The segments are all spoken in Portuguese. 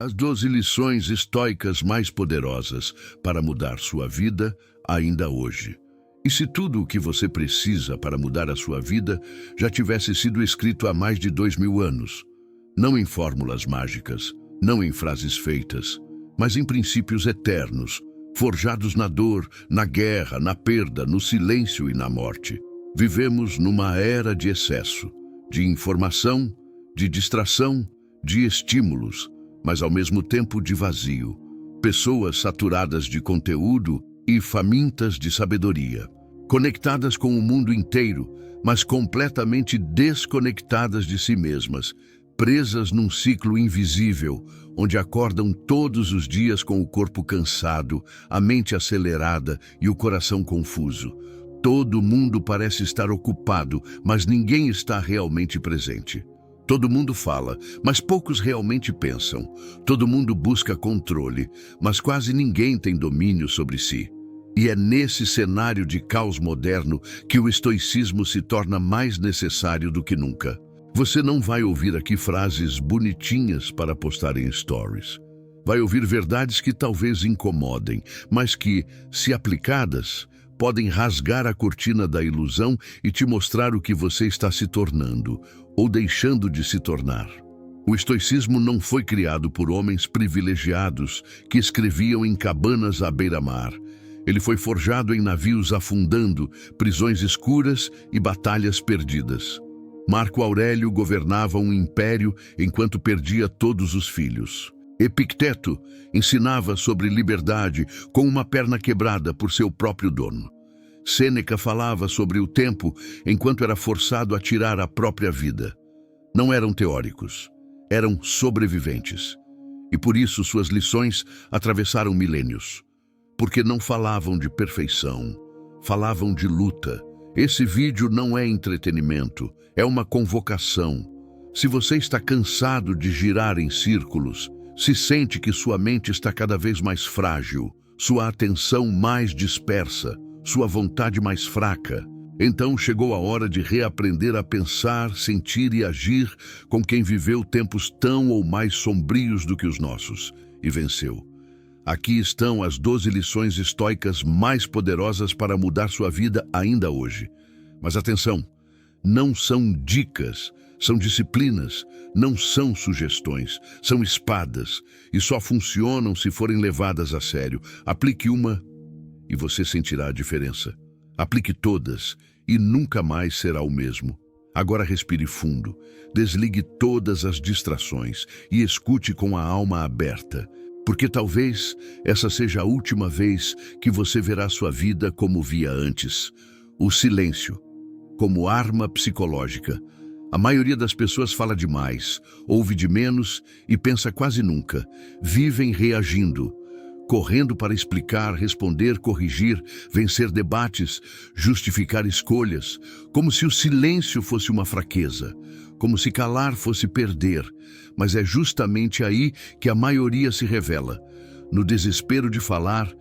As 12 lições estoicas mais poderosas para mudar sua vida ainda hoje. E se tudo o que você precisa para mudar a sua vida já tivesse sido escrito há mais de 2000 anos? Não em fórmulas mágicas, não em frases feitas, mas em princípios eternos, forjados na dor, na guerra, na perda, no silêncio e na morte. Vivemos numa era de excesso, de informação, de distração, de estímulos, mas ao mesmo tempo de vazio. Pessoas saturadas de conteúdo e famintas de sabedoria, conectadas com o mundo inteiro, mas completamente desconectadas de si mesmas, presas num ciclo invisível, onde acordam todos os dias com o corpo cansado, a mente acelerada e o coração confuso. Todo mundo parece estar ocupado, mas ninguém está realmente presente. Todo mundo fala, mas poucos realmente pensam. Todo mundo busca controle, mas quase ninguém tem domínio sobre si. E é nesse cenário de caos moderno que o estoicismo se torna mais necessário do que nunca. Você não vai ouvir aqui frases bonitinhas para postar em stories. Vai ouvir verdades que talvez incomodem, mas que, se aplicadas, podem rasgar a cortina da ilusão e te mostrar o que você está se tornando, ou deixando de se tornar. O estoicismo não foi criado por homens privilegiados que escreviam em cabanas à beira-mar. Ele foi forjado em navios afundando, prisões escuras e batalhas perdidas. Marco Aurélio governava um império enquanto perdia todos os filhos. Epicteto ensinava sobre liberdade com uma perna quebrada por seu próprio dono. Sêneca falava sobre o tempo enquanto era forçado a tirar a própria vida. Não eram teóricos, eram sobreviventes. E por isso suas lições atravessaram milênios. Porque não falavam de perfeição, falavam de luta. Esse vídeo não é entretenimento, é uma convocação. Se você está cansado de girar em círculos, se sente que sua mente está cada vez mais frágil, sua atenção mais dispersa, sua vontade mais fraca, então chegou a hora de reaprender a pensar, sentir e agir com quem viveu tempos tão ou mais sombrios do que os nossos e venceu. Aqui estão as 12 lições estoicas mais poderosas para mudar sua vida ainda hoje. Mas atenção, não são dicas, são disciplinas, não são sugestões, são espadas e só funcionam se forem levadas a sério. Aplique uma e você sentirá a diferença. Aplique todas e nunca mais será o mesmo. Agora respire fundo, desligue todas as distrações e escute com a alma aberta, porque talvez essa seja a última vez que você verá sua vida como via antes. O silêncio, como arma psicológica. A maioria das pessoas fala demais, ouve de menos e pensa quase nunca. Vivem reagindo, correndo para explicar, responder, corrigir, vencer debates, justificar escolhas, como se o silêncio fosse uma fraqueza, como se calar fosse perder. Mas é justamente aí que a maioria se revela. No desespero de falar,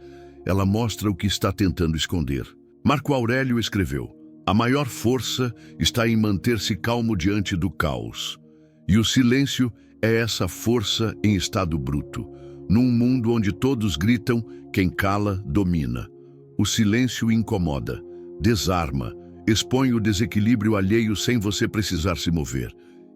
ela mostra o que está tentando esconder. Marco Aurélio escreveu: a maior força está em manter-se calmo diante do caos. E o silêncio é essa força em estado bruto. Num mundo onde todos gritam, quem cala, domina. O silêncio incomoda, desarma, expõe o desequilíbrio alheio sem você precisar se mover.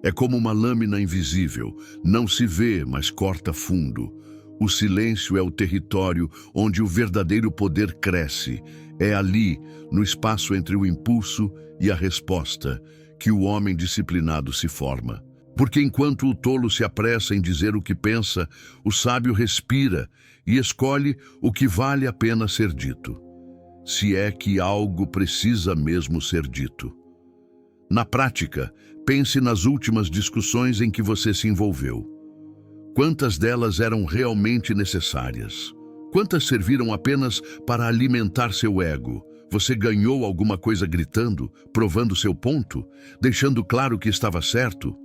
É como uma lâmina invisível, não se vê, mas corta fundo. O silêncio é o território onde o verdadeiro poder cresce. É ali, no espaço entre o impulso e a resposta, que o homem disciplinado se forma. Porque enquanto o tolo se apressa em dizer o que pensa, o sábio respira e escolhe o que vale a pena ser dito. Se é que algo precisa mesmo ser dito. Na prática, pense nas últimas discussões em que você se envolveu. Quantas delas eram realmente necessárias? Quantas serviram apenas para alimentar seu ego? Você ganhou alguma coisa gritando, provando seu ponto, deixando claro que estava certo?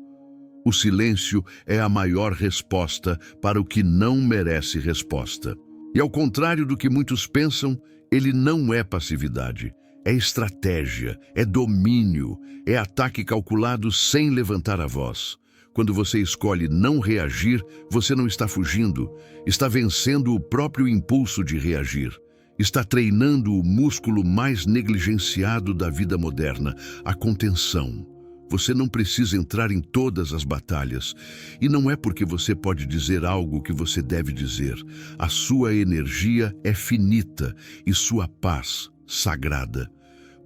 O silêncio é a maior resposta para o que não merece resposta. E ao contrário do que muitos pensam, ele não é passividade. É estratégia, é domínio, é ataque calculado sem levantar a voz. Quando você escolhe não reagir, você não está fugindo, está vencendo o próprio impulso de reagir. Está treinando o músculo mais negligenciado da vida moderna, a contenção. Você não precisa entrar em todas as batalhas. E não é porque você pode dizer algo que você deve dizer. A sua energia é finita e sua paz sagrada.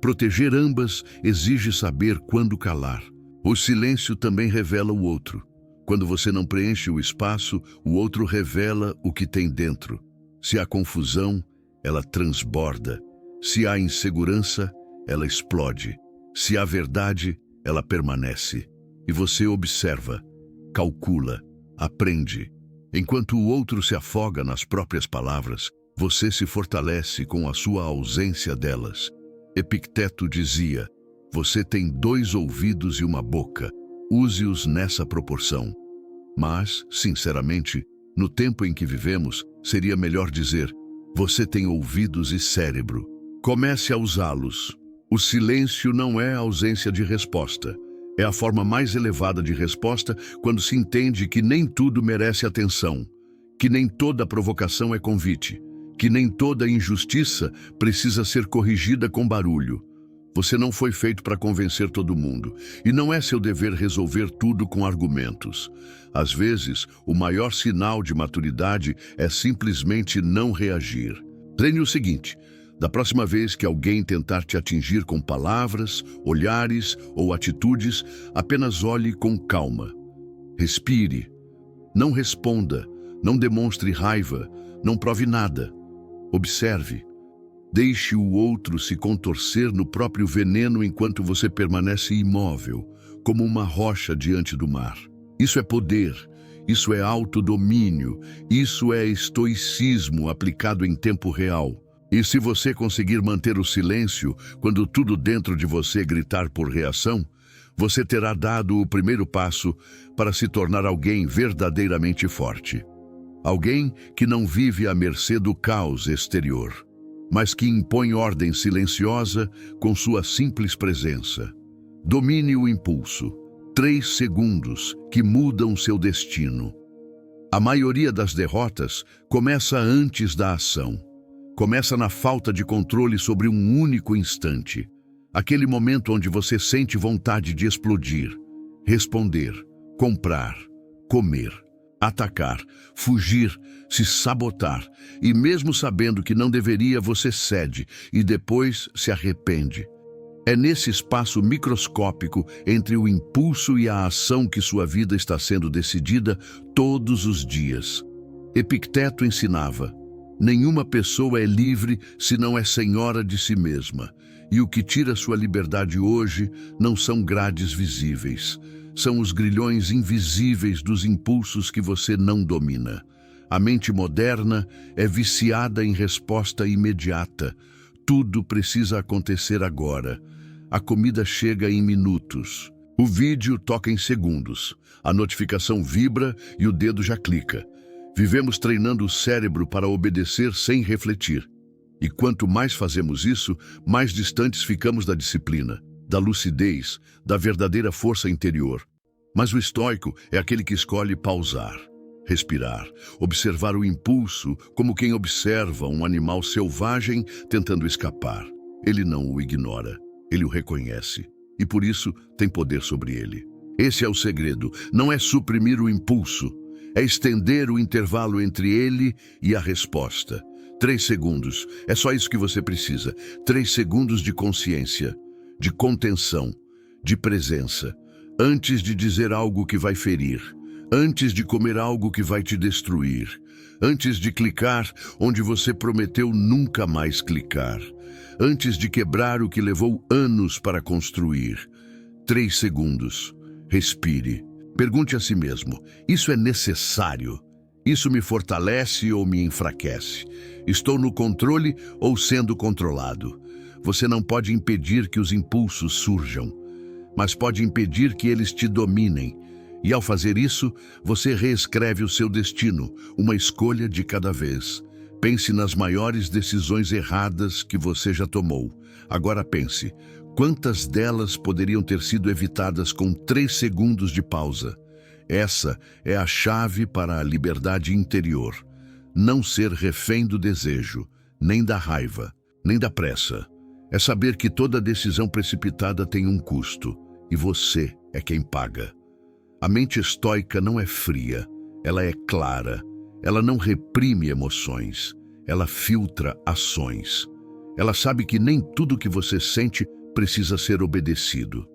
Proteger ambas exige saber quando calar. O silêncio também revela o outro. Quando você não preenche o espaço, o outro revela o que tem dentro. Se há confusão, ela transborda. Se há insegurança, ela explode. Se há verdade, ela permanece. E você observa, calcula, aprende. Enquanto o outro se afoga nas próprias palavras, você se fortalece com a sua ausência delas. Epicteto dizia: você tem 2 ouvidos e uma boca, use-os nessa proporção. Mas, sinceramente, no tempo em que vivemos, seria melhor dizer: você tem ouvidos e cérebro. Comece a usá-los. O silêncio não é a ausência de resposta. É a forma mais elevada de resposta quando se entende que nem tudo merece atenção, que nem toda provocação é convite, que nem toda injustiça precisa ser corrigida com barulho. Você não foi feito para convencer todo mundo, e não é seu dever resolver tudo com argumentos. Às vezes, o maior sinal de maturidade é simplesmente não reagir. Treine o seguinte: da próxima vez que alguém tentar te atingir com palavras, olhares ou atitudes, apenas olhe com calma. Respire. Não responda, não demonstre raiva, não prove nada. Observe. Deixe o outro se contorcer no próprio veneno enquanto você permanece imóvel, como uma rocha diante do mar. Isso é poder, isso é autodomínio, isso é estoicismo aplicado em tempo real. E se você conseguir manter o silêncio quando tudo dentro de você gritar por reação, você terá dado o primeiro passo para se tornar alguém verdadeiramente forte. Alguém que não vive à mercê do caos exterior, mas que impõe ordem silenciosa com sua simples presença. Domine o impulso. 3 segundos que mudam seu destino. A maioria das derrotas começa antes da ação. Começa na falta de controle sobre um único instante. Aquele momento onde você sente vontade de explodir, responder, comprar, comer, atacar, fugir, se sabotar, e mesmo sabendo que não deveria, você cede e depois se arrepende. É nesse espaço microscópico entre o impulso e a ação que sua vida está sendo decidida todos os dias. Epicteto ensinava: nenhuma pessoa é livre se não é senhora de si mesma, e o que tira sua liberdade hoje não são grades visíveis, são os grilhões invisíveis dos impulsos que você não domina. A mente moderna é viciada em resposta imediata. Tudo precisa acontecer agora. A comida chega em minutos. O vídeo toca em segundos. A notificação vibra e o dedo já clica. Vivemos treinando o cérebro para obedecer sem refletir. E quanto mais fazemos isso, mais distantes ficamos da disciplina, da lucidez, da verdadeira força interior. Mas o estoico é aquele que escolhe pausar, respirar, observar o impulso como quem observa um animal selvagem tentando escapar. Ele não o ignora, ele o reconhece e por isso tem poder sobre ele. Esse é o segredo, não é suprimir o impulso, é estender o intervalo entre ele e a resposta. 3 segundos, é só isso que você precisa. 3 segundos de consciência, de contenção, de presença, antes de dizer algo que vai ferir, antes de comer algo que vai te destruir, antes de clicar onde você prometeu nunca mais clicar, antes de quebrar o que levou anos para construir. 3 segundos. Respire. Pergunte a si mesmo: isso é necessário? Isso me fortalece ou me enfraquece? Estou no controle ou sendo controlado? Você não pode impedir que os impulsos surjam, mas pode impedir que eles te dominem. E ao fazer isso, você reescreve o seu destino, uma escolha de cada vez. Pense nas maiores decisões erradas que você já tomou. Agora pense: quantas delas poderiam ter sido evitadas com 3 segundos de pausa? Essa é a chave para a liberdade interior. Não ser refém do desejo, nem da raiva, nem da pressa. É saber que toda decisão precipitada tem um custo, e você é quem paga. A mente estoica não é fria, ela é clara. Ela não reprime emoções, ela filtra ações. Ela sabe que nem tudo que você sente precisa ser obedecido.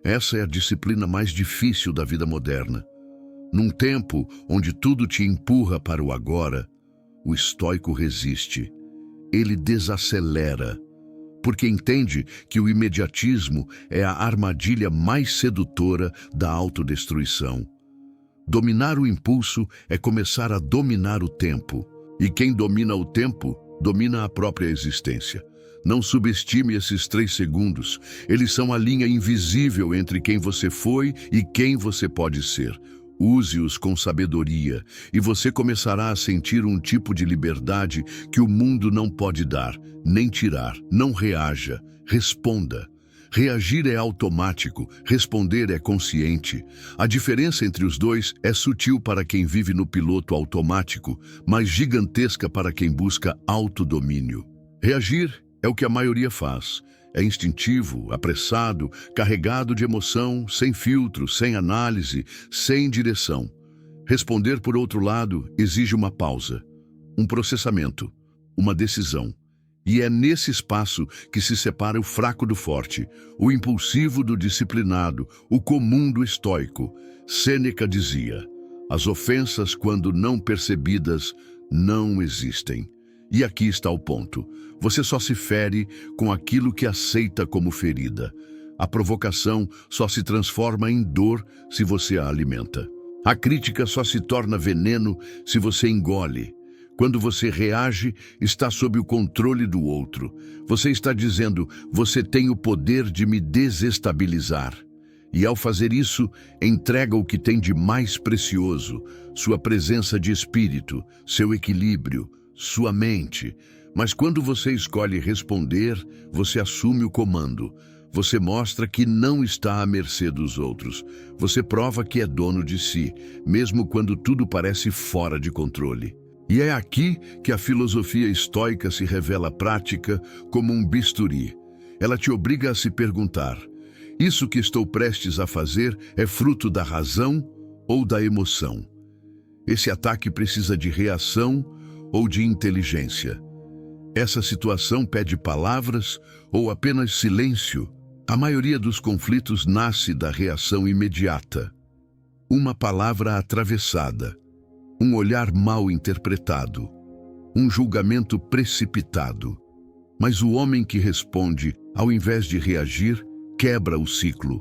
Essa é a disciplina mais difícil da vida moderna. Num tempo onde tudo te empurra para o agora, o estoico resiste. Ele desacelera, porque entende que o imediatismo é a armadilha mais sedutora da autodestruição. Dominar o impulso é começar a dominar o tempo. E quem domina o tempo, domina a própria existência. Não subestime esses 3 segundos. Eles são a linha invisível entre quem você foi e quem você pode ser. Use-os com sabedoria e você começará a sentir um tipo de liberdade que o mundo não pode dar, nem tirar. Não reaja, responda. Reagir é automático, responder é consciente. A diferença entre os dois é sutil para quem vive no piloto automático, mas gigantesca para quem busca autodomínio. Reagir é o que a maioria faz. É instintivo, apressado, carregado de emoção, sem filtro, sem análise, sem direção. Responder, por outro lado, exige uma pausa, um processamento, uma decisão. E é nesse espaço que se separa o fraco do forte, o impulsivo do disciplinado, o comum do estoico. Sêneca dizia: as ofensas, quando não percebidas, não existem. E aqui está o ponto. Você só se fere com aquilo que aceita como ferida. A provocação só se transforma em dor se você a alimenta. A crítica só se torna veneno se você engole. Quando você reage, está sob o controle do outro. Você está dizendo: você tem o poder de me desestabilizar. E ao fazer isso, entrega o que tem de mais precioso, sua presença de espírito, seu equilíbrio, sua mente. Mas quando você escolhe responder, você assume o comando. Você mostra que não está à mercê dos outros. Você prova que é dono de si, mesmo quando tudo parece fora de controle. E é aqui que a filosofia estoica se revela prática como um bisturi. Ela te obriga a se perguntar: isso que estou prestes a fazer é fruto da razão ou da emoção? Esse ataque precisa de reação ou de inteligência? Essa situação pede palavras ou apenas silêncio? A maioria dos conflitos nasce da reação imediata. Uma palavra atravessada, um olhar mal interpretado, um julgamento precipitado. Mas o homem que responde, ao invés de reagir, quebra o ciclo.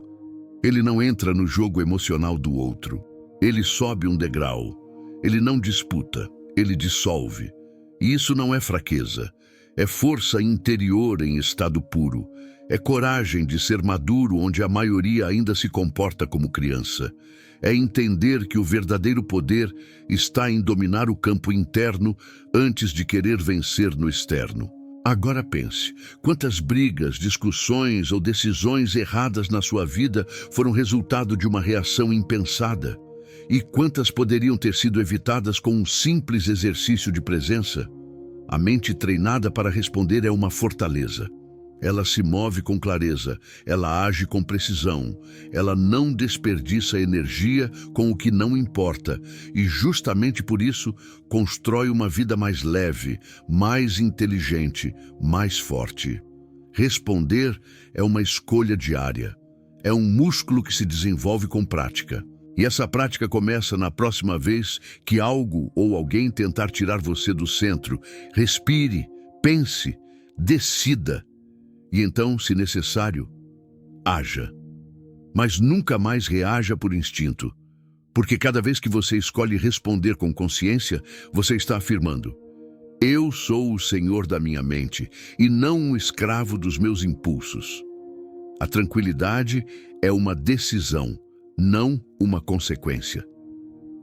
Ele não entra no jogo emocional do outro. Ele sobe um degrau. Ele não disputa, ele dissolve. E isso não é fraqueza. É força interior em estado puro. É coragem de ser maduro onde a maioria ainda se comporta como criança. É entender que o verdadeiro poder está em dominar o campo interno antes de querer vencer no externo. Agora pense, quantas brigas, discussões ou decisões erradas na sua vida foram resultado de uma reação impensada? E quantas poderiam ter sido evitadas com um simples exercício de presença? A mente treinada para responder é uma fortaleza. Ela se move com clareza, ela age com precisão, ela não desperdiça energia com o que não importa e, justamente por isso, constrói uma vida mais leve, mais inteligente, mais forte. Responder é uma escolha diária, é um músculo que se desenvolve com prática. E essa prática começa na próxima vez que algo ou alguém tentar tirar você do centro. Respire, pense, decida. E então, se necessário, haja. Mas nunca mais reaja por instinto, porque cada vez que você escolhe responder com consciência, você está afirmando: eu sou o senhor da minha mente e não um escravo dos meus impulsos. A tranquilidade é uma decisão, não uma consequência.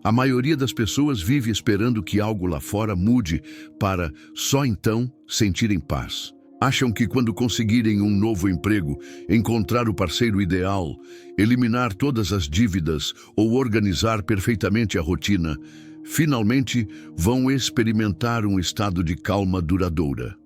A maioria das pessoas vive esperando que algo lá fora mude para, só então, sentirem paz. Acham que quando conseguirem um novo emprego, encontrar o parceiro ideal, eliminar todas as dívidas ou organizar perfeitamente a rotina, finalmente vão experimentar um estado de calma duradoura.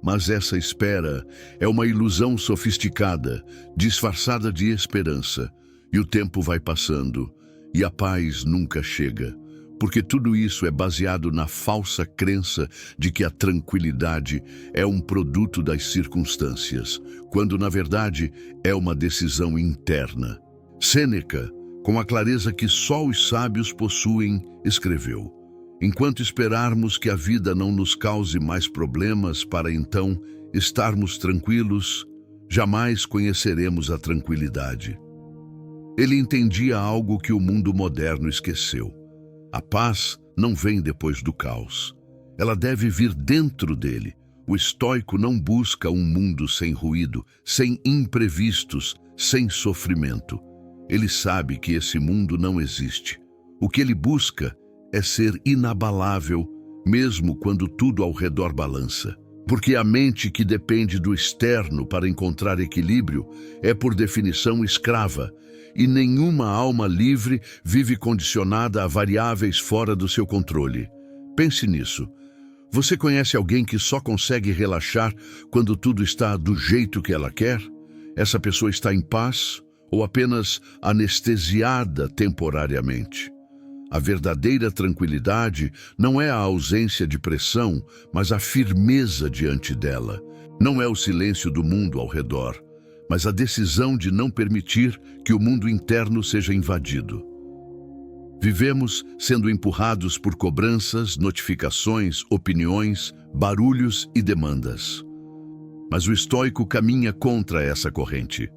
Mas essa espera é uma ilusão sofisticada, disfarçada de esperança, e o tempo vai passando, e a paz nunca chega, porque tudo isso é baseado na falsa crença de que a tranquilidade é um produto das circunstâncias, quando na verdade é uma decisão interna. Sêneca, com a clareza que só os sábios possuem, escreveu: enquanto esperarmos que a vida não nos cause mais problemas para então estarmos tranquilos, jamais conheceremos a tranquilidade. Ele entendia algo que o mundo moderno esqueceu. A paz não vem depois do caos. Ela deve vir dentro dele. O estoico não busca um mundo sem ruído, sem imprevistos, sem sofrimento. Ele sabe que esse mundo não existe. O que ele busca é ser inabalável, mesmo quando tudo ao redor balança. Porque a mente que depende do externo para encontrar equilíbrio é, por definição, escrava, e nenhuma alma livre vive condicionada a variáveis fora do seu controle. Pense nisso. Você conhece alguém que só consegue relaxar quando tudo está do jeito que ela quer? Essa pessoa está em paz ou apenas anestesiada temporariamente? A verdadeira tranquilidade não é a ausência de pressão, mas a firmeza diante dela. Não é o silêncio do mundo ao redor, mas a decisão de não permitir que o mundo interno seja invadido. Vivemos sendo empurrados por cobranças, notificações, opiniões, barulhos e demandas. Mas o estoico caminha contra essa corrente.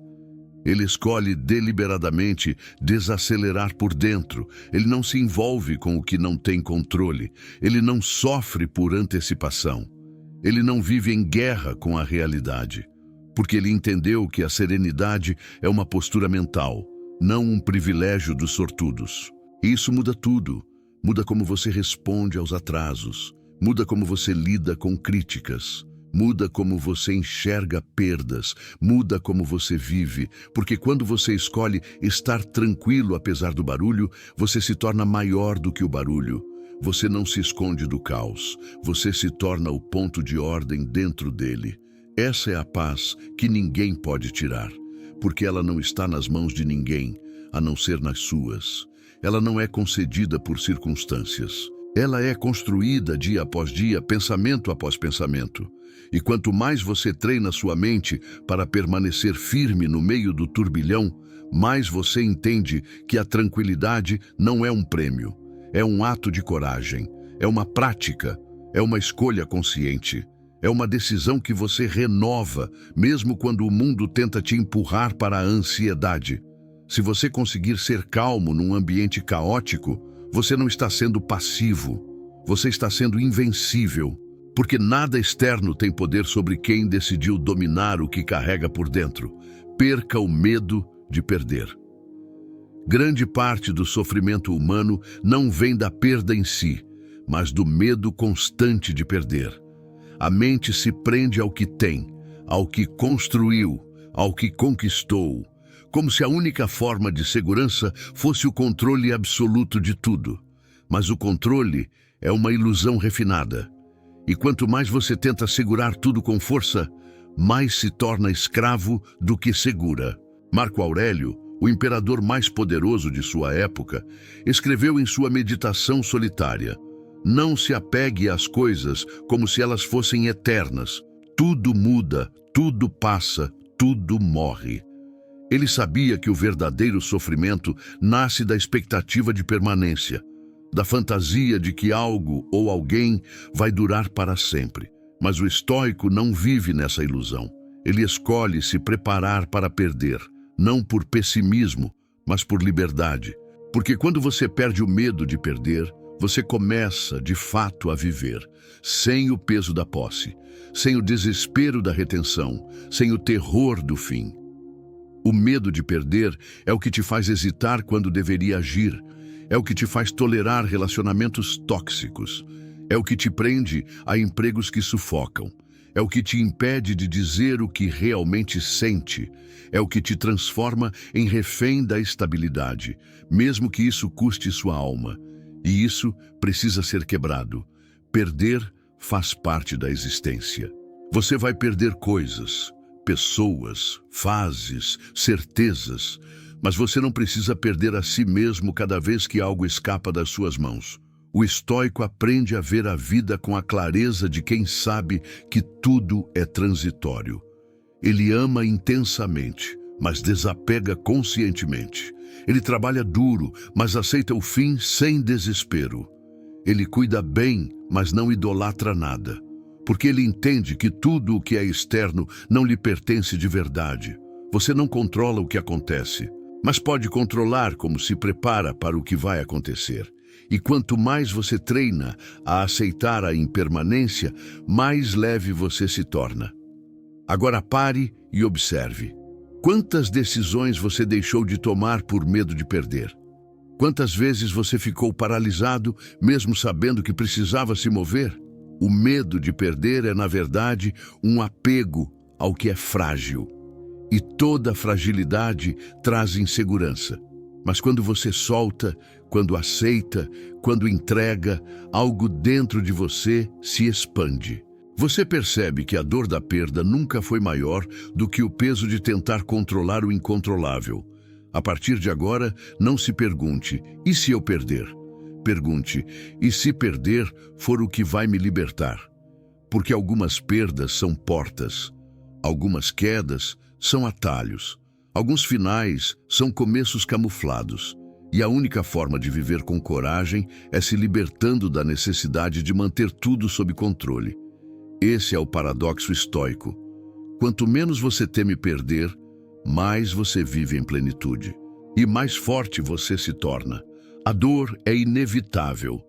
Ele escolhe deliberadamente desacelerar por dentro. Ele não se envolve com o que não tem controle. Ele não sofre por antecipação. Ele não vive em guerra com a realidade, porque ele entendeu que a serenidade é uma postura mental, não um privilégio dos sortudos. E isso muda tudo. Muda como você responde aos atrasos. Muda como você lida com críticas. Muda como você enxerga perdas, muda como você vive, porque quando você escolhe estar tranquilo apesar do barulho, você se torna maior do que o barulho. Você não se esconde do caos, você se torna o ponto de ordem dentro dele. Essa é a paz que ninguém pode tirar, porque ela não está nas mãos de ninguém, a não ser nas suas. Ela não é concedida por circunstâncias. Ela é construída dia após dia, pensamento após pensamento. E quanto mais você treina sua mente para permanecer firme no meio do turbilhão, mais você entende que a tranquilidade não é um prêmio, é um ato de coragem, é uma prática, é uma escolha consciente, é uma decisão que você renova, mesmo quando o mundo tenta te empurrar para a ansiedade. Se você conseguir ser calmo num ambiente caótico, você não está sendo passivo, você está sendo invencível. Porque nada externo tem poder sobre quem decidiu dominar o que carrega por dentro. Perca o medo de perder. Grande parte do sofrimento humano não vem da perda em si, mas do medo constante de perder. A mente se prende ao que tem, ao que construiu, ao que conquistou, como se a única forma de segurança fosse o controle absoluto de tudo. Mas o controle é uma ilusão refinada. E quanto mais você tenta segurar tudo com força, mais se torna escravo do que segura. Marco Aurélio, o imperador mais poderoso de sua época, escreveu em sua meditação solitária: não se apegue às coisas como se elas fossem eternas. Tudo muda, tudo passa, tudo morre. Ele sabia que o verdadeiro sofrimento nasce da expectativa de permanência, da fantasia de que algo ou alguém vai durar para sempre. Mas o estoico não vive nessa ilusão. Ele escolhe se preparar para perder, não por pessimismo, mas por liberdade. Porque quando você perde o medo de perder, você começa, de fato, a viver, sem o peso da posse, sem o desespero da retenção, sem o terror do fim. O medo de perder é o que te faz hesitar quando deveria agir, é o que te faz tolerar relacionamentos tóxicos. É o que te prende a empregos que sufocam. É o que te impede de dizer o que realmente sente. É o que te transforma em refém da estabilidade, mesmo que isso custe sua alma. E isso precisa ser quebrado. Perder faz parte da existência. Você vai perder coisas, pessoas, fases, certezas, mas você não precisa perder a si mesmo cada vez que algo escapa das suas mãos. O estoico aprende a ver a vida com a clareza de quem sabe que tudo é transitório. Ele ama intensamente, mas desapega conscientemente. Ele trabalha duro, mas aceita o fim sem desespero. Ele cuida bem, mas não idolatra nada, porque ele entende que tudo o que é externo não lhe pertence de verdade. Você não controla o que acontece, mas pode controlar como se prepara para o que vai acontecer. E quanto mais você treina a aceitar a impermanência, mais leve você se torna. Agora pare e observe. Quantas decisões você deixou de tomar por medo de perder? Quantas vezes você ficou paralisado, mesmo sabendo que precisava se mover? O medo de perder é, na verdade, um apego ao que é frágil. E toda fragilidade traz insegurança. Mas quando você solta, quando aceita, quando entrega, algo dentro de você se expande. Você percebe que a dor da perda nunca foi maior do que o peso de tentar controlar o incontrolável. A partir de agora, não se pergunte, e se eu perder? Pergunte, e se perder for o que vai me libertar? Porque algumas perdas são portas, algumas quedas são atalhos, alguns finais são começos camuflados. E a única forma de viver com coragem é se libertando da necessidade de manter tudo sob controle. Esse é o paradoxo estoico. Quanto menos você teme perder, mais você vive em plenitude. E mais forte você se torna. A dor é inevitável.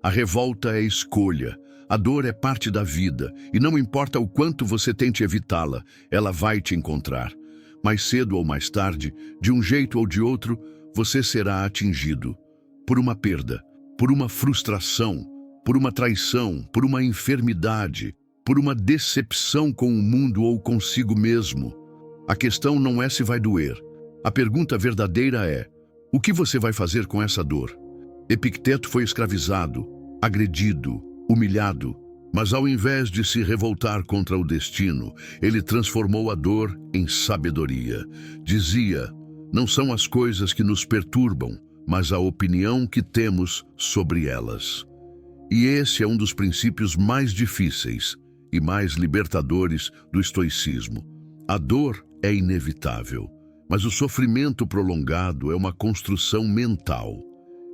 A revolta é escolha. A dor é parte da vida. E não importa o quanto você tente evitá-la, ela vai te encontrar. Mais cedo ou mais tarde, de um jeito ou de outro, você será atingido por uma perda, por uma frustração, por uma traição, por uma enfermidade, por uma decepção com o mundo ou consigo mesmo. A questão não é se vai doer. A pergunta verdadeira é: o que você vai fazer com essa dor? Epicteto foi escravizado, agredido, humilhado, mas ao invés de se revoltar contra o destino, ele transformou a dor em sabedoria. Dizia: não são as coisas que nos perturbam, mas a opinião que temos sobre elas. E esse é um dos princípios mais difíceis e mais libertadores do estoicismo. A dor é inevitável, mas o sofrimento prolongado é uma construção mental.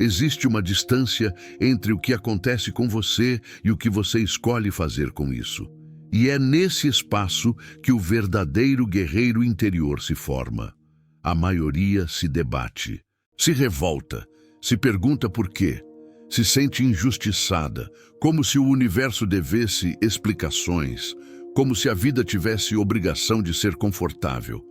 Existe uma distância entre o que acontece com você e o que você escolhe fazer com isso. E é nesse espaço que o verdadeiro guerreiro interior se forma. A maioria se debate, se revolta, se pergunta por quê, se sente injustiçada, como se o universo devesse explicações, como se a vida tivesse obrigação de ser confortável.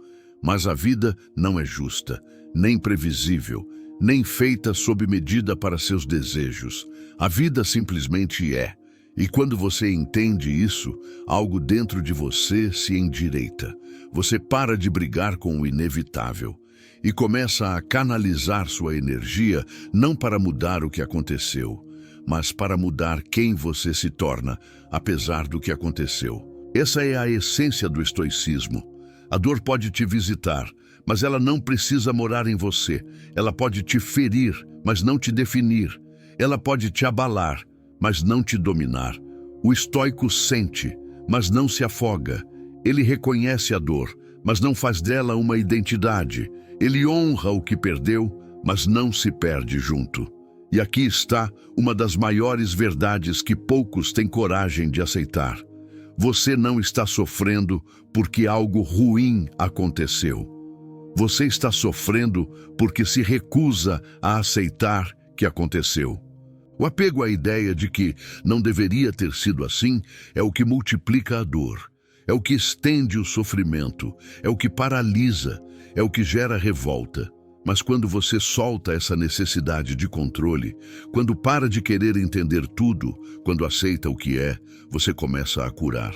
Mas a vida não é justa, nem previsível, nem feita sob medida para seus desejos. A vida simplesmente é. E quando você entende isso, algo dentro de você se endireita. Você para de brigar com o inevitável e começa a canalizar sua energia não para mudar o que aconteceu, mas para mudar quem você se torna, apesar do que aconteceu. Essa é a essência do estoicismo. A dor pode te visitar, mas ela não precisa morar em você. Ela pode te ferir, mas não te definir. Ela pode te abalar, mas não te dominar. O estoico sente, mas não se afoga. Ele reconhece a dor, mas não faz dela uma identidade. Ele honra o que perdeu, mas não se perde junto. E aqui está uma das maiores verdades que poucos têm coragem de aceitar. Você não está sofrendo porque algo ruim aconteceu. Você está sofrendo porque se recusa a aceitar que aconteceu. O apego à ideia de que não deveria ter sido assim é o que multiplica a dor, é o que estende o sofrimento, é o que paralisa, é o que gera revolta. Mas quando você solta essa necessidade de controle, quando para de querer entender tudo, quando aceita o que é, você começa a curar.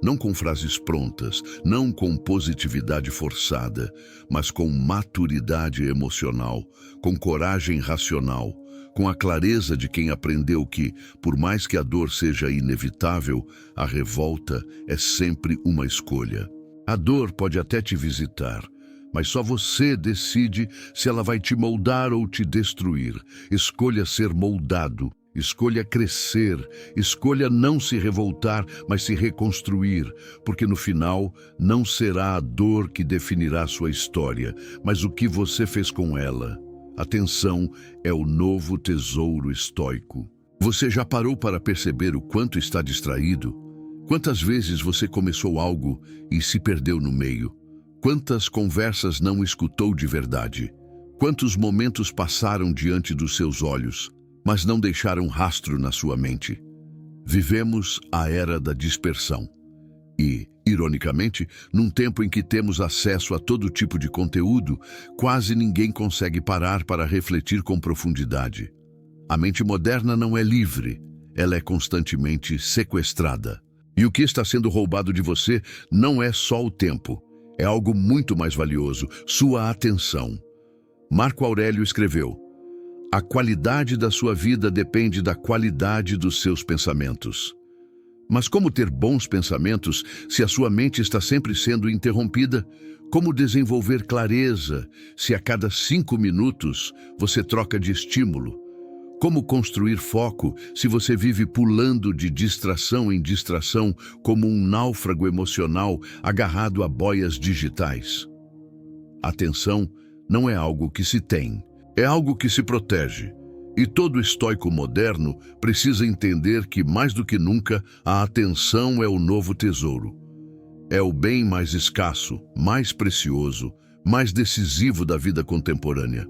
não com frases prontas, não com positividade forçada, mas com maturidade emocional, com coragem racional, com a clareza de quem aprendeu que, por mais que a dor seja inevitável, a revolta é sempre uma escolha. A dor pode até te visitar, mas só você decide se ela vai te moldar ou te destruir. Escolha ser moldado, escolha crescer, escolha não se revoltar, mas se reconstruir, porque no final não será a dor que definirá sua história, mas o que você fez com ela. Atenção é o novo tesouro estoico. Você já parou para perceber o quanto está distraído? Quantas vezes você começou algo e se perdeu no meio? Quantas conversas não escutou de verdade? Quantos momentos passaram diante dos seus olhos, mas não deixaram rastro na sua mente? Vivemos a era da dispersão. E, ironicamente, num tempo em que temos acesso a todo tipo de conteúdo, quase ninguém consegue parar para refletir com profundidade. A mente moderna não é livre, ela é constantemente sequestrada. E o que está sendo roubado de você não é só o tempo, é algo muito mais valioso, sua atenção. Marco Aurélio escreveu: a qualidade da sua vida depende da qualidade dos seus pensamentos. Mas como ter bons pensamentos se a sua mente está sempre sendo interrompida? Como desenvolver clareza se a cada 5 minutos você troca de estímulo? Como construir foco se você vive pulando de distração em distração como um náufrago emocional agarrado a boias digitais? Atenção não é algo que se tem, é algo que se protege. E todo estoico moderno precisa entender que, mais do que nunca, a atenção é o novo tesouro. É o bem mais escasso, mais precioso, mais decisivo da vida contemporânea.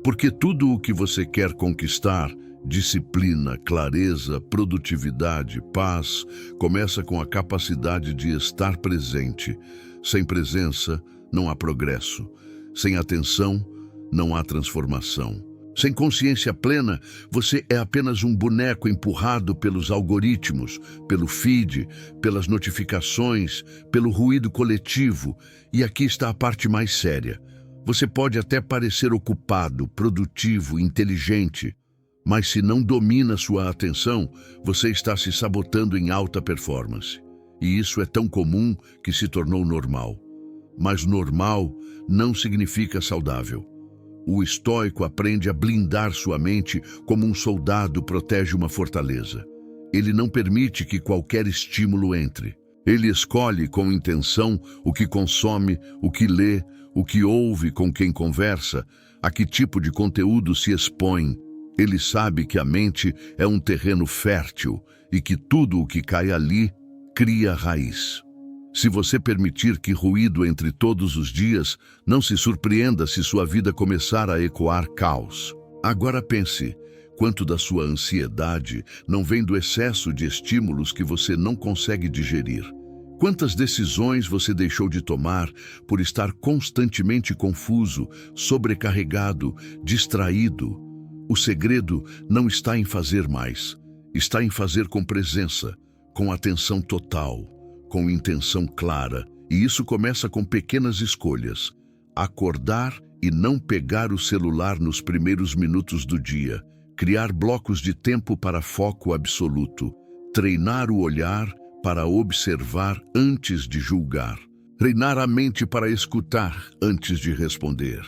Porque tudo o que você quer conquistar, disciplina, clareza, produtividade, paz, começa com a capacidade de estar presente. Sem presença, não há progresso. Sem atenção, não há transformação. Sem consciência plena, você é apenas um boneco empurrado pelos algoritmos, pelo feed, pelas notificações, pelo ruído coletivo. E aqui está a parte mais séria. Você pode até parecer ocupado, produtivo, inteligente, mas se não domina sua atenção, você está se sabotando em alta performance. E isso é tão comum que se tornou normal. Mas normal não significa saudável. O estoico aprende a blindar sua mente como um soldado protege uma fortaleza. Ele não permite que qualquer estímulo entre. Ele escolhe com intenção o que consome, o que lê, o que ouve, com quem conversa, a que tipo de conteúdo se expõe. Ele sabe que a mente é um terreno fértil e que tudo o que cai ali cria raiz. Se você permitir que ruído entre todos os dias, não se surpreenda se sua vida começar a ecoar caos. Agora pense, quanto da sua ansiedade não vem do excesso de estímulos que você não consegue digerir? Quantas decisões você deixou de tomar por estar constantemente confuso, sobrecarregado, distraído? O segredo não está em fazer mais, está em fazer com presença, com atenção total, com intenção clara. E isso começa com pequenas escolhas. Acordar e não pegar o celular nos primeiros minutos do dia. Criar blocos de tempo para foco absoluto. Treinar o olhar para observar antes de julgar. Treinar a mente para escutar antes de responder.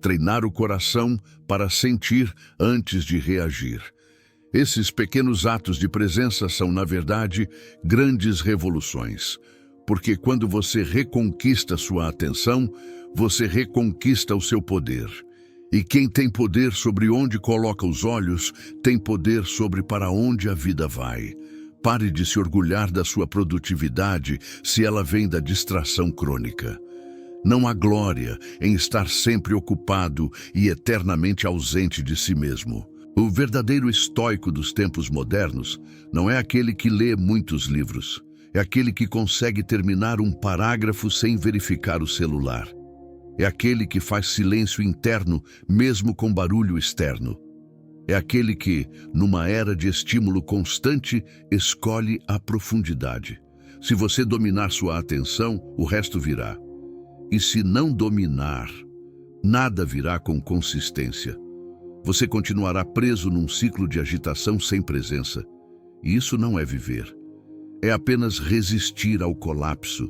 Treinar o coração para sentir antes de reagir. Esses pequenos atos de presença são, na verdade, grandes revoluções. Porque quando você reconquista sua atenção, você reconquista o seu poder. E quem tem poder sobre onde coloca os olhos, tem poder sobre para onde a vida vai. Pare de se orgulhar da sua produtividade se ela vem da distração crônica. Não há glória em estar sempre ocupado e eternamente ausente de si mesmo. O verdadeiro estoico dos tempos modernos não é aquele que lê muitos livros. É aquele que consegue terminar um parágrafo sem verificar o celular. É aquele que faz silêncio interno mesmo com barulho externo. É aquele que, numa era de estímulo constante, escolhe a profundidade. Se você dominar sua atenção, o resto virá. E se não dominar, nada virá com consistência. Você continuará preso num ciclo de agitação sem presença. E isso não é viver. É apenas resistir ao colapso.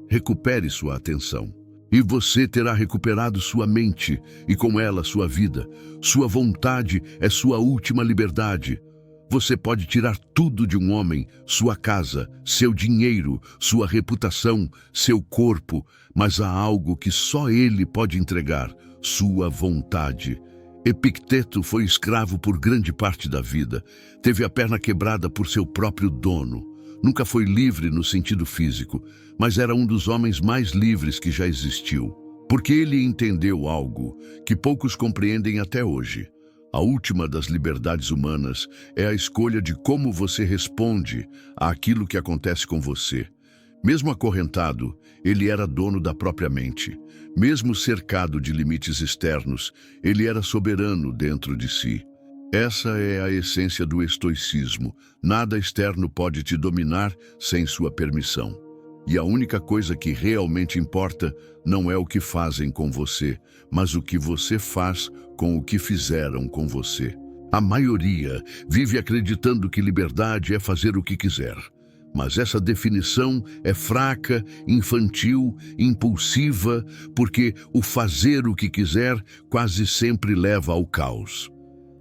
Recupere sua atenção. E você terá recuperado sua mente, e com ela sua vida. Sua vontade é sua última liberdade. Você pode tirar tudo de um homem, sua casa, seu dinheiro, sua reputação, seu corpo, mas há algo que só ele pode entregar, sua vontade. Epicteto foi escravo por grande parte da vida. Teve a perna quebrada por seu próprio dono. Nunca foi livre no sentido físico, mas era um dos homens mais livres que já existiu. Porque ele entendeu algo que poucos compreendem até hoje. A última das liberdades humanas é a escolha de como você responde àquilo que acontece com você. Mesmo acorrentado, ele era dono da própria mente. Mesmo cercado de limites externos, ele era soberano dentro de si. Essa é a essência do estoicismo. Nada externo pode te dominar sem sua permissão. E a única coisa que realmente importa não é o que fazem com você, mas o que você faz com o que fizeram com você. A maioria vive acreditando que liberdade é fazer o que quiser. Mas essa definição é fraca, infantil, impulsiva, porque o fazer o que quiser quase sempre leva ao caos.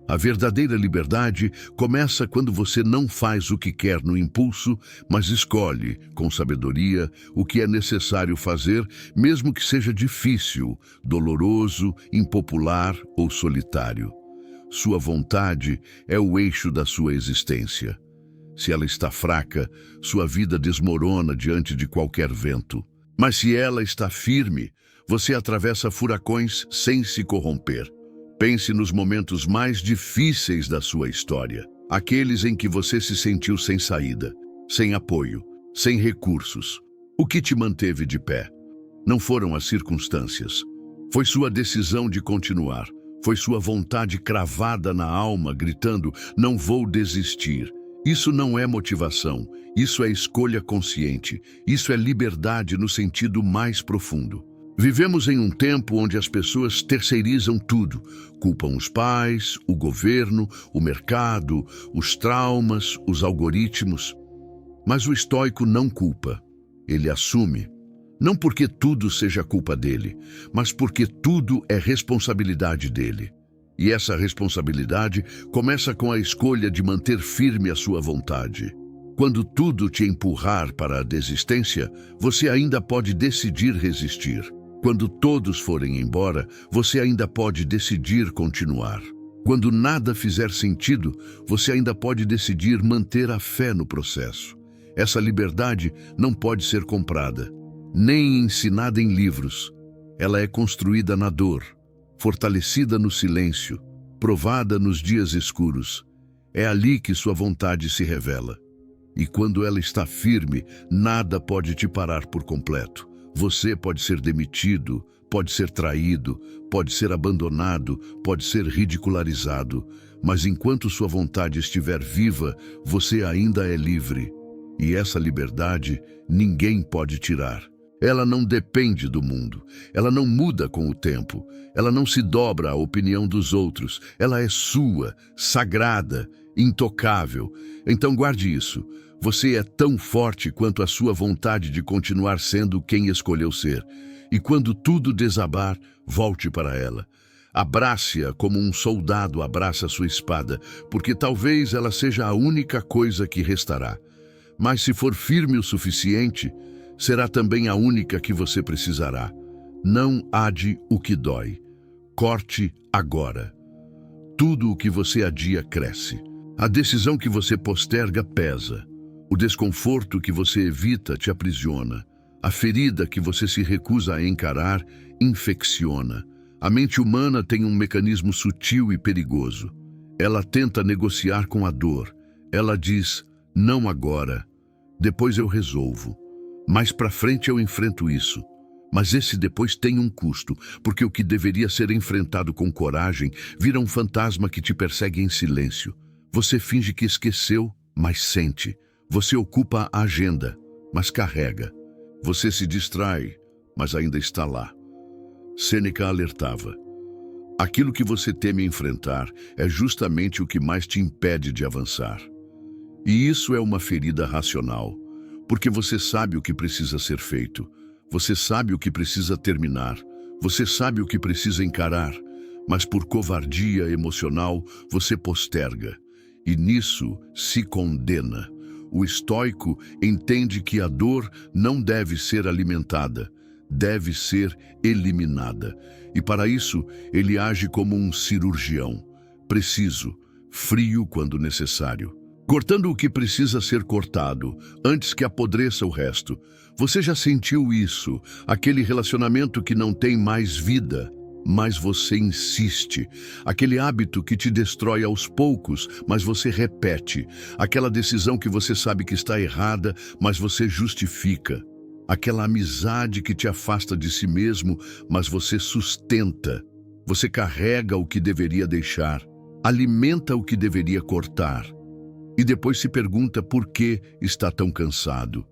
A verdadeira liberdade começa quando você não faz o que quer no impulso, mas escolhe, com sabedoria, o que é necessário fazer, mesmo que seja difícil, doloroso, impopular ou solitário. Sua vontade é o eixo da sua existência. Se ela está fraca, sua vida desmorona diante de qualquer vento. Mas se ela está firme, você atravessa furacões sem se corromper. Pense nos momentos mais difíceis da sua história. Aqueles em que você se sentiu sem saída, sem apoio, sem recursos. O que te manteve de pé? Não foram as circunstâncias. Foi sua decisão de continuar. Foi sua vontade cravada na alma, gritando, não vou desistir. Isso não é motivação, isso é escolha consciente, isso é liberdade no sentido mais profundo. Vivemos em um tempo onde as pessoas terceirizam tudo, culpam os pais, o governo, o mercado, os traumas, os algoritmos. Mas o estoico não culpa, ele assume. Não porque tudo seja culpa dele, mas porque tudo é responsabilidade dele. E essa responsabilidade começa com a escolha de manter firme a sua vontade. Quando tudo te empurrar para a desistência, você ainda pode decidir resistir. Quando todos forem embora, você ainda pode decidir continuar. Quando nada fizer sentido, você ainda pode decidir manter a fé no processo. Essa liberdade não pode ser comprada, nem ensinada em livros. Ela é construída na dor, fortalecida no silêncio, provada nos dias escuros. É ali que sua vontade se revela. E quando ela está firme, nada pode te parar por completo. Você pode ser demitido, pode ser traído, pode ser abandonado, pode ser ridicularizado, mas enquanto sua vontade estiver viva, você ainda é livre. E essa liberdade ninguém pode tirar. Ela não depende do mundo, ela não muda com o tempo, ela não se dobra à opinião dos outros, ela é sua, sagrada, intocável. Então guarde isso. Você é tão forte quanto a sua vontade de continuar sendo quem escolheu ser. E quando tudo desabar, volte para ela. Abrace-a como um soldado abraça sua espada, porque talvez ela seja a única coisa que restará. Mas se for firme o suficiente, será também a única que você precisará. Não ade o que dói. Corte agora. Tudo o que você adia cresce. A decisão que você posterga pesa. O desconforto que você evita te aprisiona. A ferida que você se recusa a encarar infecciona. A mente humana tem um mecanismo sutil e perigoso. Ela tenta negociar com a dor. Ela diz, não agora, depois eu resolvo. Mais pra frente eu enfrento isso. Mas esse depois tem um custo, porque o que deveria ser enfrentado com coragem vira um fantasma que te persegue em silêncio. Você finge que esqueceu, mas sente. Você ocupa a agenda, mas carrega. Você se distrai, mas ainda está lá. Sêneca alertava: aquilo que você teme enfrentar é justamente o que mais te impede de avançar. E isso é uma ferida racional, porque você sabe o que precisa ser feito, você sabe o que precisa terminar, você sabe o que precisa encarar, mas por covardia emocional você posterga, e nisso se condena. O estoico entende que a dor não deve ser alimentada, deve ser eliminada. E para isso, ele age como um cirurgião, preciso, frio quando necessário, cortando o que precisa ser cortado, antes que apodreça o resto. Você já sentiu isso, aquele relacionamento que não tem mais vida, mas você insiste. Aquele hábito que te destrói aos poucos, mas você repete. Aquela decisão que você sabe que está errada, mas você justifica. Aquela amizade que te afasta de si mesmo, mas você sustenta. Você carrega o que deveria deixar, alimenta o que deveria cortar. E depois se pergunta por que está tão cansado.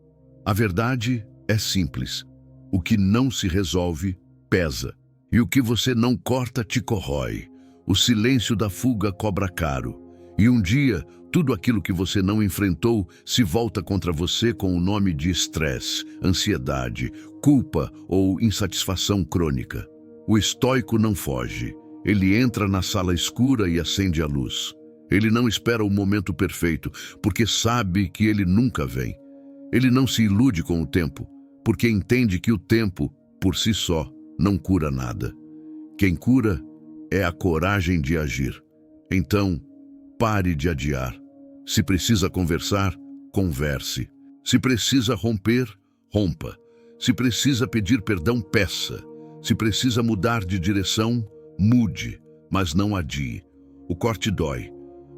A verdade é simples. O que não se resolve, pesa. E o que você não corta te corrói. O silêncio da fuga cobra caro. E um dia, tudo aquilo que você não enfrentou se volta contra você com o nome de estresse, ansiedade, culpa ou insatisfação crônica. O estoico não foge. Ele entra na sala escura e acende a luz. Ele não espera o momento perfeito, porque sabe que ele nunca vem. Ele não se ilude com o tempo, porque entende que o tempo, por si só, não cura nada. Quem cura é a coragem de agir. Então, pare de adiar. Se precisa conversar, converse. Se precisa romper, rompa. Se precisa pedir perdão, peça. Se precisa mudar de direção, mude, mas não adie. O corte dói,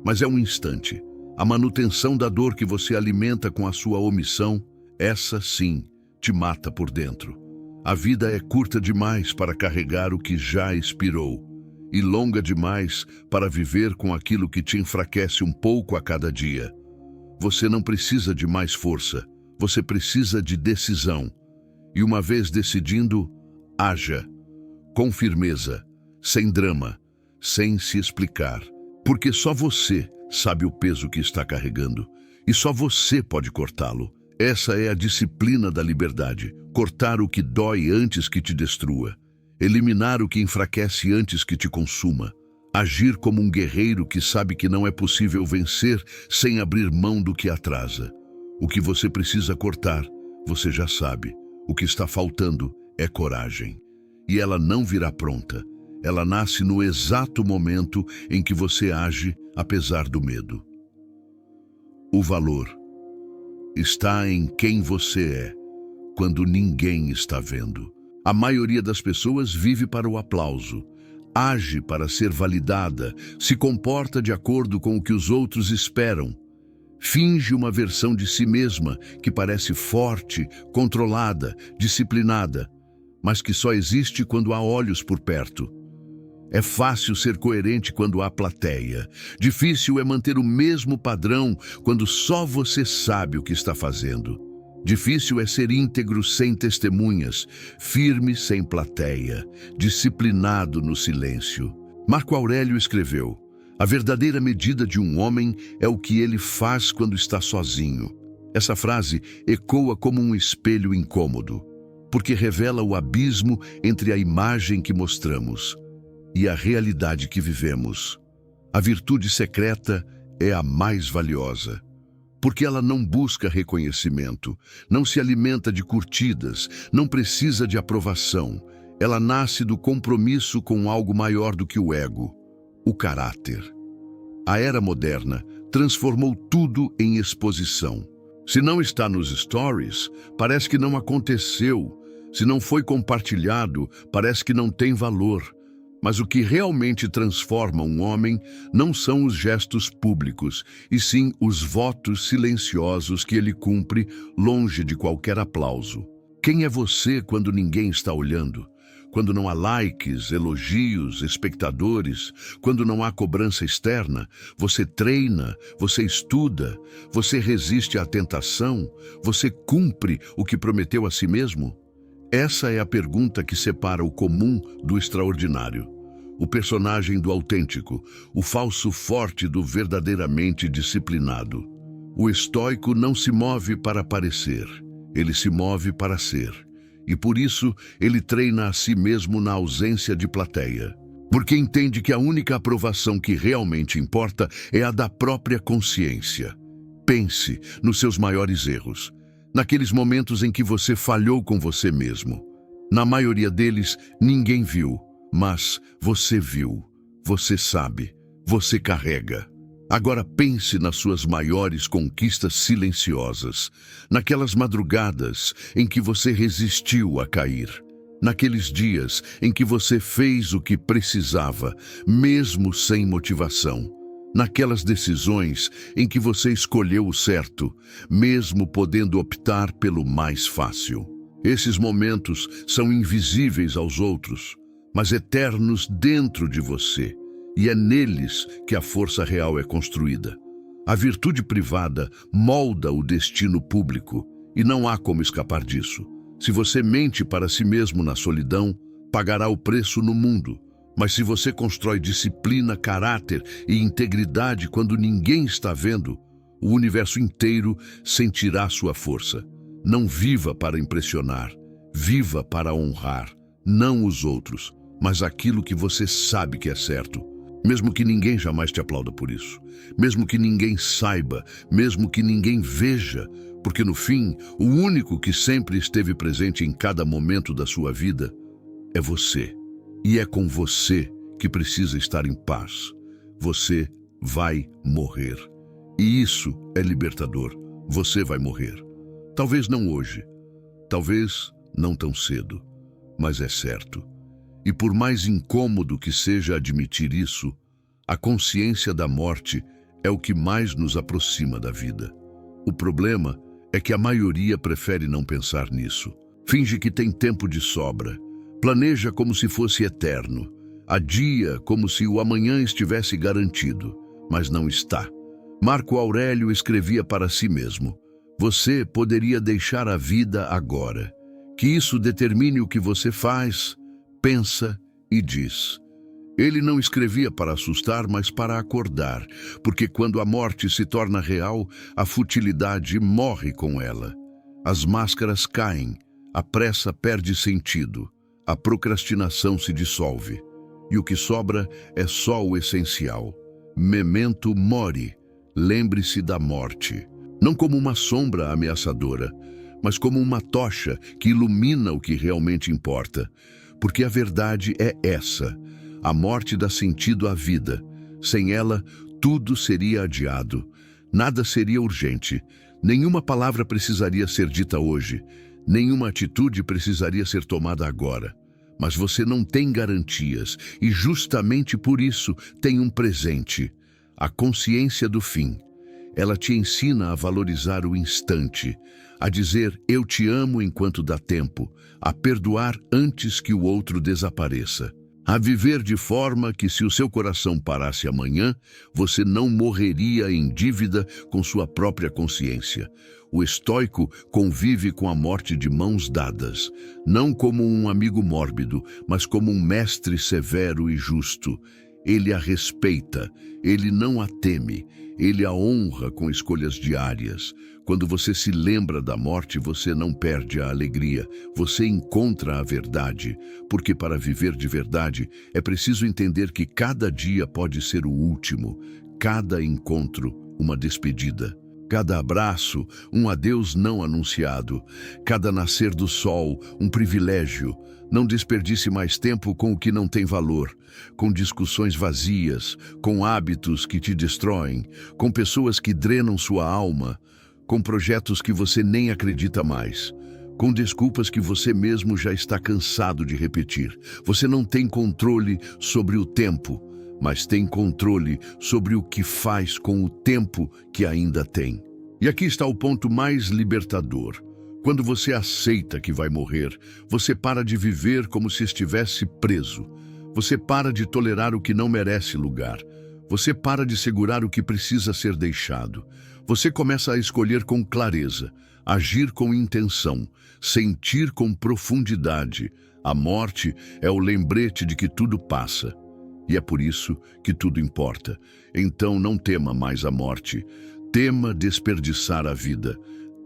mas é um instante. A manutenção da dor que você alimenta com a sua omissão, essa sim, te mata por dentro. A vida é curta demais para carregar o que já expirou, e longa demais para viver com aquilo que te enfraquece um pouco a cada dia. Você não precisa de mais força, você precisa de decisão. E uma vez decidindo, haja, com firmeza, sem drama, sem se explicar. Porque só você sabe o peso que está carregando, e só você pode cortá-lo. Essa é a disciplina da liberdade, cortar o que dói antes que te destrua, eliminar o que enfraquece antes que te consuma, agir como um guerreiro que sabe que não é possível vencer sem abrir mão do que atrasa. O que você precisa cortar, você já sabe. O que está faltando é coragem. E ela não virá pronta. Ela nasce no exato momento em que você age, apesar do medo. O valor está em quem você é, quando ninguém está vendo. A maioria das pessoas vive para o aplauso, age para ser validada, se comporta de acordo com o que os outros esperam. Finge uma versão de si mesma que parece forte, controlada, disciplinada, mas que só existe quando há olhos por perto. É fácil ser coerente quando há plateia. Difícil é manter o mesmo padrão quando só você sabe o que está fazendo. Difícil é ser íntegro sem testemunhas, firme sem plateia, disciplinado no silêncio. Marco Aurélio escreveu: a verdadeira medida de um homem é o que ele faz quando está sozinho. Essa frase ecoa como um espelho incômodo, porque revela o abismo entre a imagem que mostramos e a realidade que vivemos. A virtude secreta é a mais valiosa, porque ela não busca reconhecimento, não se alimenta de curtidas, não precisa de aprovação. Ela nasce do compromisso com algo maior do que o ego, o caráter. A era moderna transformou tudo em exposição. Se não está nos stories, parece que não aconteceu. Se não foi compartilhado, parece que não tem valor. Mas o que realmente transforma um homem não são os gestos públicos, e sim os votos silenciosos que ele cumpre longe de qualquer aplauso. Quem é você quando ninguém está olhando? quando não há likes, elogios, espectadores, quando não há cobrança externa, você treina, você estuda, você resiste à tentação, você cumpre o que prometeu a si mesmo? Essa é a pergunta que separa o comum do extraordinário, o personagem do autêntico, o falso forte do verdadeiramente disciplinado. O estoico não se move para parecer, ele se move para ser. E por isso ele treina a si mesmo na ausência de plateia. Porque entende que a única aprovação que realmente importa é a da própria consciência. Pense nos seus maiores erros, naqueles momentos em que você falhou com você mesmo. Na maioria deles, ninguém viu, mas você viu, você sabe, você carrega. Agora pense nas suas maiores conquistas silenciosas, naquelas madrugadas em que você resistiu a cair, naqueles dias em que você fez o que precisava, mesmo sem motivação, naquelas decisões em que você escolheu o certo, mesmo podendo optar pelo mais fácil. Esses momentos são invisíveis aos outros, mas eternos dentro de você. E é neles que a força real é construída. A virtude privada molda o destino público, e não há como escapar disso. Se você mente para si mesmo na solidão, pagará o preço no mundo. Mas se você constrói disciplina, caráter e integridade quando ninguém está vendo, o universo inteiro sentirá sua força. Não viva para impressionar, viva para honrar, não os outros, mas aquilo que você sabe que é certo. Mesmo que ninguém jamais te aplauda por isso, mesmo que ninguém saiba, mesmo que ninguém veja, porque no fim, o único que sempre esteve presente em cada momento da sua vida é você. E é com você que precisa estar em paz. Você vai morrer. E isso é libertador. Você vai morrer. Talvez não hoje, talvez não tão cedo, mas é certo. E por mais incômodo que seja admitir isso, a consciência da morte é o que mais nos aproxima da vida. O problema é que a maioria prefere não pensar nisso. Finge que tem tempo de sobra. Planeja como se fosse eterno. Adia como se o amanhã estivesse garantido, mas não está. Marco Aurélio escrevia para si mesmo: você poderia deixar a vida agora. Que isso determine o que você faz, pensa e diz. Ele não escrevia para assustar, mas para acordar, porque quando a morte se torna real, a futilidade morre com ela. As máscaras caem, a pressa perde sentido, a procrastinação se dissolve, e o que sobra é só o essencial. Memento mori, lembre-se da morte, não como uma sombra ameaçadora, mas como uma tocha que ilumina o que realmente importa. Porque a verdade é essa: a morte dá sentido à vida. Sem ela, tudo seria adiado. Nada seria urgente. Nenhuma palavra precisaria ser dita hoje. Nenhuma atitude precisaria ser tomada agora. Mas você não tem garantias e justamente por isso tem um presente: a consciência do fim. Ela te ensina a valorizar o instante, a dizer eu te amo enquanto dá tempo, a perdoar antes que o outro desapareça, a viver de forma que se o seu coração parasse amanhã, você não morreria em dívida com sua própria consciência. O estoico convive com a morte de mãos dadas, não como um amigo mórbido, mas como um mestre severo e justo. Ele a respeita, ele não a teme, ele a honra com escolhas diárias. Quando você se lembra da morte, você não perde a alegria, você encontra a verdade, porque para viver de verdade é preciso entender que cada dia pode ser o último, cada encontro uma despedida. Cada abraço, um adeus não anunciado. Cada nascer do sol, um privilégio. Não desperdice mais tempo com o que não tem valor, com discussões vazias, com hábitos que te destroem, com pessoas que drenam sua alma, com projetos que você nem acredita mais, com desculpas que você mesmo já está cansado de repetir. Você não tem controle sobre o tempo, mas tem controle sobre o que faz com o tempo que ainda tem. E aqui está o ponto mais libertador. Quando você aceita que vai morrer, você para de viver como se estivesse preso. Você para de tolerar o que não merece lugar. Você para de segurar o que precisa ser deixado. Você começa a escolher com clareza, agir com intenção, sentir com profundidade. A morte é o lembrete de que tudo passa. E é por isso que tudo importa. Então não tema mais a morte. Tema desperdiçar a vida.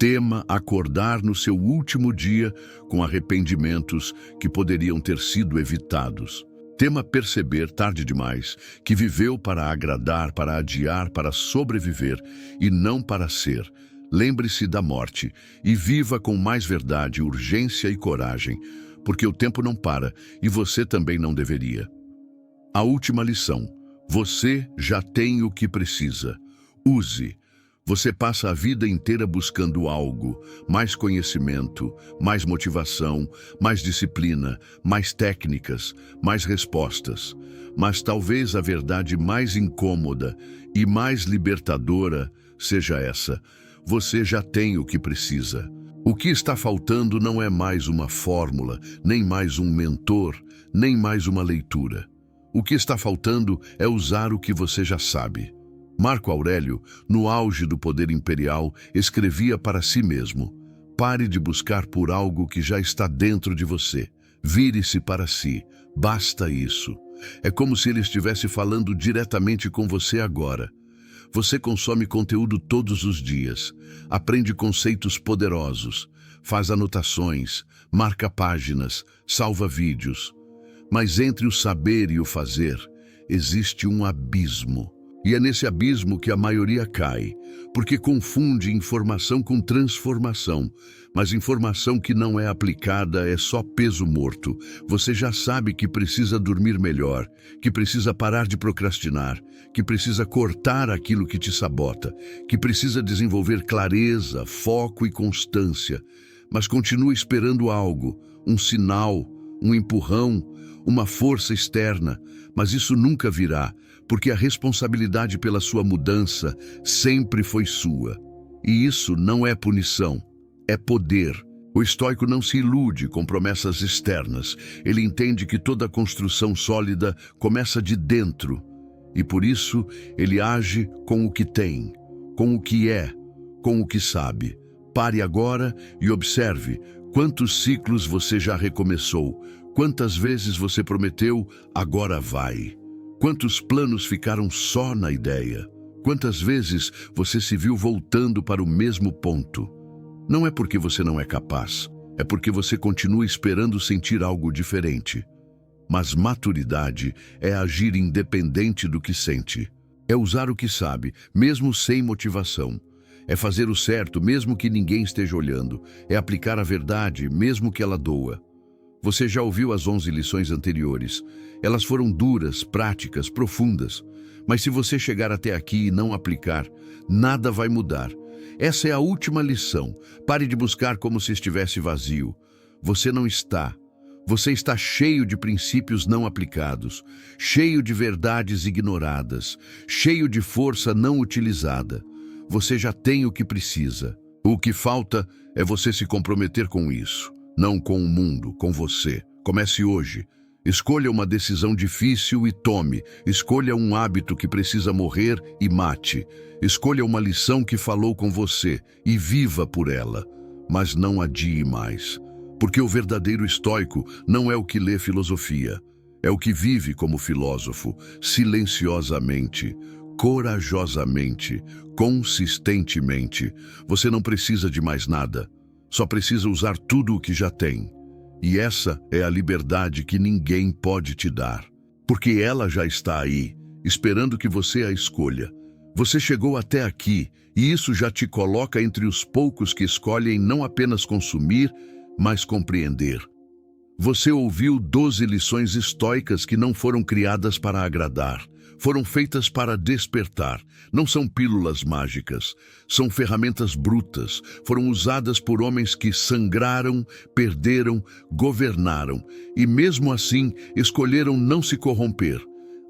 Tema acordar no seu último dia com arrependimentos que poderiam ter sido evitados. Tema perceber, tarde demais, que viveu para agradar, para adiar, para sobreviver e não para ser. Lembre-se da morte e viva com mais verdade, urgência e coragem, porque o tempo não para e você também não deveria. A última lição: você já tem o que precisa. Use. Você passa a vida inteira buscando algo, mais conhecimento, mais motivação, mais disciplina, mais técnicas, mais respostas. Mas talvez a verdade mais incômoda e mais libertadora seja essa: você já tem o que precisa. O que está faltando não é mais uma fórmula, nem mais um mentor, nem mais uma leitura. O que está faltando é usar o que você já sabe. Marco Aurélio, no auge do poder imperial, escrevia para si mesmo: pare de buscar por algo que já está dentro de você. Vire-se para si. Basta isso. É como se ele estivesse falando diretamente com você agora. Você consome conteúdo todos os dias, aprende conceitos poderosos, faz anotações, marca páginas, salva vídeos. Mas entre o saber e o fazer, existe um abismo. E é nesse abismo que a maioria cai, porque confunde informação com transformação. Mas informação que não é aplicada é só peso morto. Você já sabe que precisa dormir melhor, que precisa parar de procrastinar, que precisa cortar aquilo que te sabota, que precisa desenvolver clareza, foco e constância. Mas continua esperando algo, um sinal, um empurrão, uma força externa, mas isso nunca virá, porque a responsabilidade pela sua mudança sempre foi sua. E isso não é punição, é poder. O estoico não se ilude com promessas externas. Ele entende que toda construção sólida começa de dentro. E por isso ele age com o que tem, com o que é, com o que sabe. Pare agora e observe quantos ciclos você já recomeçou. Quantas vezes você prometeu, agora vai? Quantos planos ficaram só na ideia? Quantas vezes você se viu voltando para o mesmo ponto? Não é porque você não é capaz, é porque você continua esperando sentir algo diferente. Mas maturidade é agir independente do que sente. É usar o que sabe, mesmo sem motivação. É fazer o certo, mesmo que ninguém esteja olhando. É aplicar a verdade, mesmo que ela doa. Você já ouviu as 11 lições anteriores. Elas foram duras, práticas, profundas. Mas se você chegar até aqui e não aplicar, nada vai mudar. Essa é a última lição. Pare de buscar como se estivesse vazio. Você não está. Você está cheio de princípios não aplicados, cheio de verdades ignoradas, cheio de força não utilizada. Você já tem o que precisa. O que falta é você se comprometer com isso. Não com o mundo, com você. Comece hoje. Escolha uma decisão difícil e tome. Escolha um hábito que precisa morrer e mate. Escolha uma lição que falou com você e viva por ela. Mas não adie mais. Porque o verdadeiro estoico não é o que lê filosofia. É o que vive como filósofo, silenciosamente, corajosamente, consistentemente. Você não precisa de mais nada. Só precisa usar tudo o que já tem. E essa é a liberdade que ninguém pode te dar. Porque ela já está aí, esperando que você a escolha. Você chegou até aqui, e isso já te coloca entre os poucos que escolhem não apenas consumir, mas compreender. Você ouviu 12 lições estoicas que não foram criadas para agradar. Foram feitas para despertar. Não são pílulas mágicas. São ferramentas brutas. Foram usadas por homens que sangraram, perderam, governaram. E mesmo assim, escolheram não se corromper.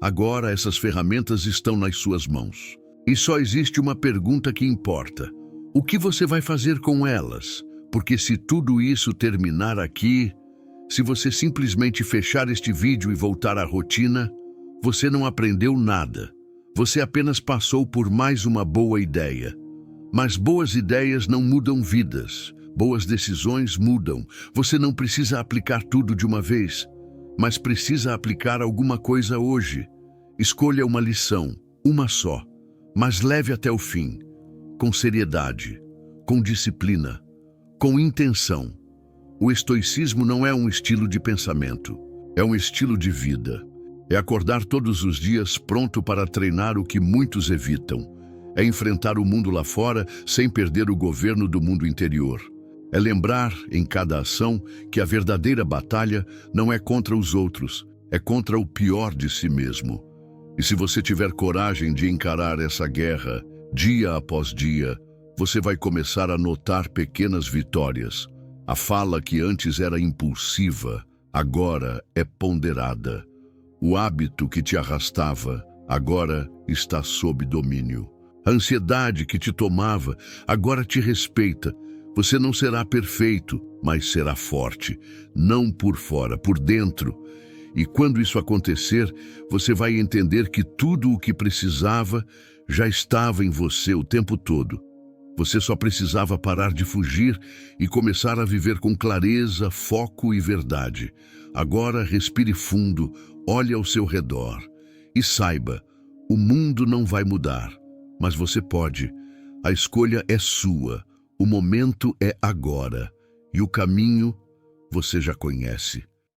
Agora essas ferramentas estão nas suas mãos. E só existe uma pergunta que importa. O que você vai fazer com elas? Porque se tudo isso terminar aqui, se você simplesmente fechar este vídeo e voltar à rotina, você não aprendeu nada. Você apenas passou por mais uma boa ideia. Mas boas ideias não mudam vidas. Boas decisões mudam. Você não precisa aplicar tudo de uma vez, mas precisa aplicar alguma coisa hoje. Escolha uma lição, uma só, mas leve até o fim, com seriedade, com disciplina, com intenção. O estoicismo não é um estilo de pensamento, é um estilo de vida. É acordar todos os dias pronto para treinar o que muitos evitam. É enfrentar o mundo lá fora sem perder o governo do mundo interior. É lembrar, em cada ação, que a verdadeira batalha não é contra os outros, é contra o pior de si mesmo. E se você tiver coragem de encarar essa guerra, dia após dia, você vai começar a notar pequenas vitórias. A fala que antes era impulsiva, agora é ponderada. O hábito que te arrastava, agora está sob domínio. A ansiedade que te tomava, agora te respeita. Você não será perfeito, mas será forte, não por fora, por dentro. E quando isso acontecer, você vai entender que tudo o que precisava já estava em você o tempo todo. Você só precisava parar de fugir e começar a viver com clareza, foco e verdade. Agora respire fundo, olhe ao seu redor e saiba, o mundo não vai mudar, mas você pode. A escolha é sua, o momento é agora e o caminho você já conhece.